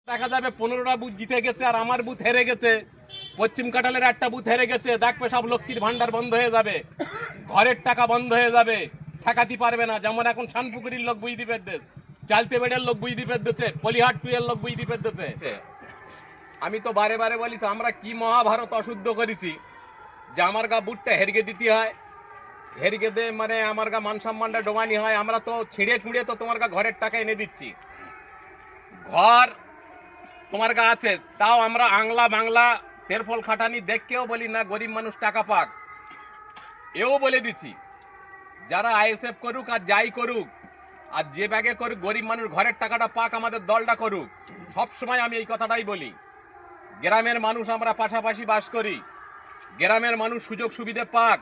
দেখা যাবে 15টা বুথ জিতে গেছে আর আমার বুথ হেরে গেছে, পশ্চিম কাঁঠালের একটা বুথ হেরে গেছে, দেখবে সব লক্ষ্মীর ভান্ডার বন্ধ হয়ে যাবে, ঘরের টাকা বন্ধ হয়ে যাবে, ঠেকাতে পারবে না। যেমন এখন শানপুকুরির লোক বুঝতে পেরেছে, চালতে বেড়ের লোক বুঝতে পেরেছে, পলিহাট টুয়ের লোক বুঝতে পেরেছে। আমি তো বারে বারে বলি তো আমরা কি মহাভারত অশুদ্ধ করেছি যে আমার গা বুটটা হেরগে দিতে হয়, হেরগে দে মানে আমার গা মান সম্মানটা ডোবানি হয়। আমরা তো ছিঁড়ে ছুঁড়ে তো তোমার গা ঘরের টাকা এনে দিচ্ছি, ঘর তোমার গা আছে, তাও আমরা আংলা বাংলা তেরফল খাটানি দেখকেও বলি না গরিব মানুষ টাকা পাক। এও বলে দিচ্ছি যারা আইএসএফ করুক আর যাই করুক আর যে ব্যাগে করুক, গরিব মানুষ ঘরের টাকাটা পাক, আমাদের দলটা করুক। সব সময় আমি এই কথাটাই বলি, গ্রামের মানুষ আমরা পাশাপাশি বাস করি, গ্রামের মানুষ সুযোগ সুবিধা পাক,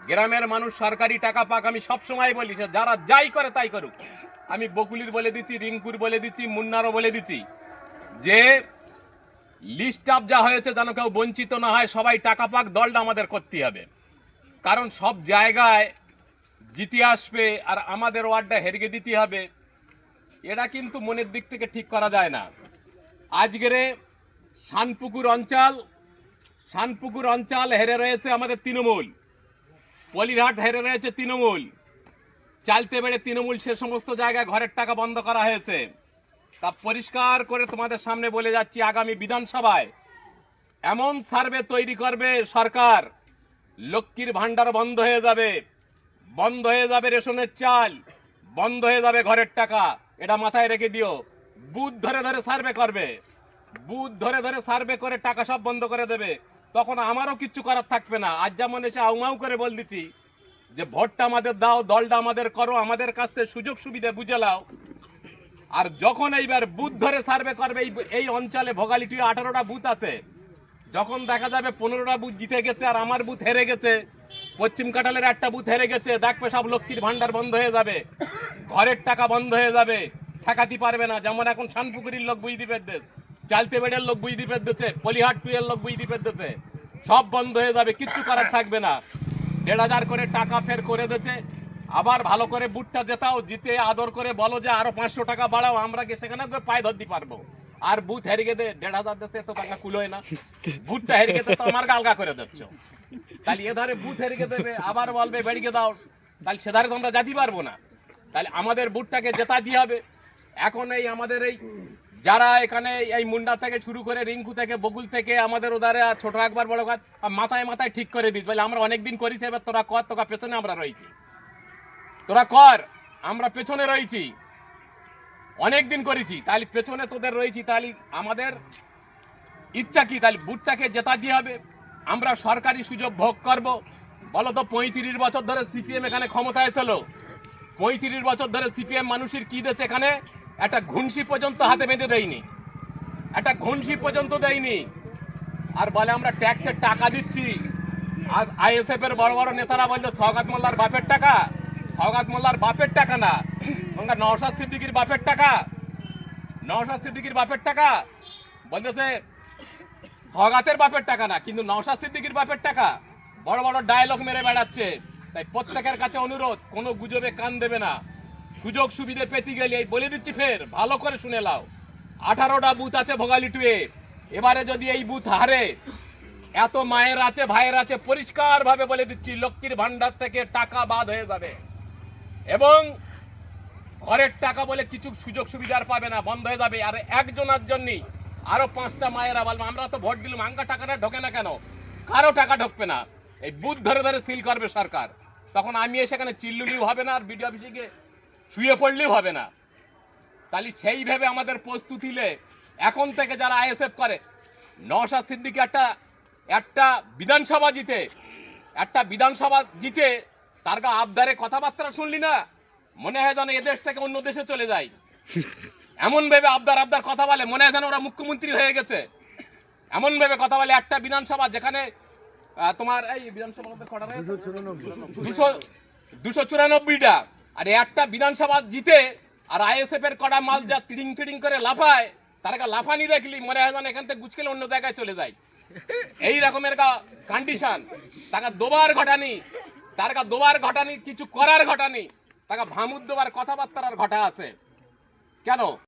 গ্রামের মানুষ সরকারি টাকা পাক। আমি সব সময় বলি যারা যাই করে তাই করুক। আমি বকুলির বলে দিচ্ছি, রিঙ্কুর বলে দিচ্ছি, মুন্নারও বলে দিচ্ছি যে লিস্ট আপ যা হয়েছে যেন কেউ বঞ্চিত না হয়, সবাই টাকা পাক, দলটা আমাদের করতে হবে। কারণ সব জায়গায় জিতে আসবে আর আমাদের ওয়ার্ডটা হেরিয়ে দিতে হবে, এটা কিন্তু মনের দিক থেকে ঠিক করা যায় না। আজকের শানপুকুর অঞ্চল হেরে রয়েছে আমাদের তৃণমূল, পলিরহাট হেরে রয়েছে তৃণমূল, চালতে বেড়ে তৃণমূল, সে সমস্ত জায়গায় ঘরের টাকা বন্ধ করা হয়েছে। তা পরিষ্কার করে তোমাদের সামনে বলে যাচ্ছি, আগামী বিধানসভায় এমন সার্ভে তৈরি করবে সরকার, লক্ষ্মীর ভান্ডার বন্ধ হয়ে যাবে, বন্ধ হয়ে যাবে রেশনের চাল, বন্ধ হয়ে যাবে ঘরের টাকা। এটা মাথায় রেখে দিও। বুথ ধরে ধরে সার্ভে করবে, বুথ ধরে ধরে সার্ভে করে টাকা সব বন্ধ করে দেবে, তখন আমারও কিচ্ছু করার থাকবে না। আজ যেমন এসে আউমাউ করে বল দিচ্ছি যে ভোটটা আমাদের দাও, দলটা আমাদের করো, আমাদের কাছ থেকে সুযোগ সুবিধা বুঝে লাও। আর যখন এইবার বুথ ধরে সার্ভে করবে, এই অঞ্চলে ভোগালিটি 18টা বুথ আছে, যখন দেখা যাবে 15টা বুথ জিতে গেছে আর আমার বুথ হেরে গেছে, পশ্চিম কাঁঠালের একটা বুথ হেরে গেছে, দেখবে সব লক্ষ্মীর ভান্ডার বন্ধ হয়ে যাবে, ঘরের টাকা বন্ধ হয়ে যাবে, ঠেকাতে পারবে না। যেমন এখন শানপুকুরির লোক বুঝতে পেরেছে, চালতে বেড়ের লোক বুঝতে পেরেছে, পলিহাট টুয়ের লোক বুঝতে পেরেছে, সব বন্ধ হয়ে যাবে, কিচ্ছু করার থাকবে না। 1,500 করে টাকা ফের করে দিয়েছে। আবার ভালো করে বুটটা জেতাও, জিতে আদর করে বলো যে আরো 500 টাকা বাড়াও, আমরা কি সেখানে পায়ে ধরতে পারবো। আর বুথ হেরিয়ে দে 1,500 দেশে তো টাকা কুলোয় না, বুথটা হেরিয়ে তো আমার গালগা করে দিচ্ছ। তাহলে এধারে বুথ হেরিয়ে দেবে, আবার বলবে বেরিয়ে দাও, তাহলে সেধারে তো আমরা যেতে পারবো না। তাহলে আমাদের বুথটাকে জেতা দিয়ে হবে। এখন এই আমাদের এই যারা এখানে এই মুন্ডা থেকে শুরু করে রিঙ্কু থেকে বকুল থেকে আমাদের ওদারে ছোট একবার বড় কাজ মাথায় মাথায় ঠিক করে দিস, বলে আমরা অনেকদিন করেছি, এবার তোরা কর, তোরা পেছনে আমরা রয়েছি, তোরা কর, আমরা পেছনে রয়েছি, অনেকদিন করেছি, তাহলে পেছনে তোদের রয়েছি। তাহলে আমাদের ইচ্ছা কি, তাহলে বুথটাকে জেতা দিয়ে হবে, আমরা সরকারি সুযোগ ভোগ করব। বলো তো 35 বছর ধরে সিপিএম এখানে ক্ষমতায় ছিল, 35 বছর ধরে সিপিএম মানুষের কি দিয়েছে, এখানে একটা ঘুনসি পর্যন্ত হাতে বেঁধে দেয়নি, একটা ঘুনসি পর্যন্ত দেয়নি। আর বলে আমরা ট্যাক্সের টাকা দিচ্ছি। আর আইএসএফ এর বড় বড় নেতারা বলছে সওগাত মোল্লার বাপের টাকা, সওগাত মোল্লার বাপের টাকা না, নওশাদ সিদ্দিকীর বাপের টাকা, নওশাদ সিদ্দিকীর বাপের টাকা বলতেছে, সওগাতের বাপের টাকা না, কিন্তু নওশাদ সিদ্দিকীর বাপের টাকা। বড় বড় ডায়লগ মেরে বেড়াচ্ছে। তাই প্রত্যেকের কাছে অনুরোধ, কোনো গুজবে কান দেবে না। সুযোগ সুবিধে পেতে গেলে এই বলে দিচ্ছি, ফের ভালো করে শুনে লাও, 18টা বুথ আছে ভোগালিটুয়ে। এবারে যদি এই বুথ হারে, এত মায়ের আছে, ভাইয়ের আছে, পরিষ্কার ভাবে বলে দিচ্ছি লক্ষ্মীর ভান্ডার থেকে টাকা বাদ হয়ে যাবে এবং ঘরের টাকা বলে কিছু সুযোগ সুবিধার পাবে না, বন্ধ হয়ে যাবে। আর একজনের জন্যই আরো 5টা মায়েরা বলবে আমরা তো ভোট দিলাম, আঙ্গা টাকাটা ঢোকে না কেন, কারো টাকা ঢোকবে না। এই বুথ ধরে ধরে সিল করবে সরকার, তখন আমি সেখানে চিল্লুলিও হবে না, আর বিডিও অফিসে গিয়ে শুয়ে পড়লেও হবে না। তাহলে সেইভাবে আমাদের প্রস্তুতি লে এখন থেকে যারা আইএসএফ করে, নওশাদ সিদ্দিকী একটা বিধানসভা জিতে তার গা আবদারে কথাবার্তা শুনলি না, মনে হয় যেন এদেশ থেকে অন্য দেশে চলে যায়, এমন ভেবে আবদার কথা বলে, মনে হয় যেন ওরা মুখ্যমন্ত্রী হয়ে গেছে, এমন ভেবে কথা বলে। একটা বিধানসভা যেখানে তোমার এই বিধানসভা 294টা, আর একটা বিধানসভা জিতে আর আইএসএফ এর কড়া মাল যা তিড়িং তিড়িং করে লাফায়, তার লাফানি দেখলি মনে হয় যেন এখান থেকে গুছকেলে অন্য জায়গায় চলে যায়। এই রকমের কন্ডিশন, তাকে দোবার ঘটানি, কিছু করার ঘটানি, তাকে ভামুদ দেবার কথাবার্তার ঘটা আছে কেন।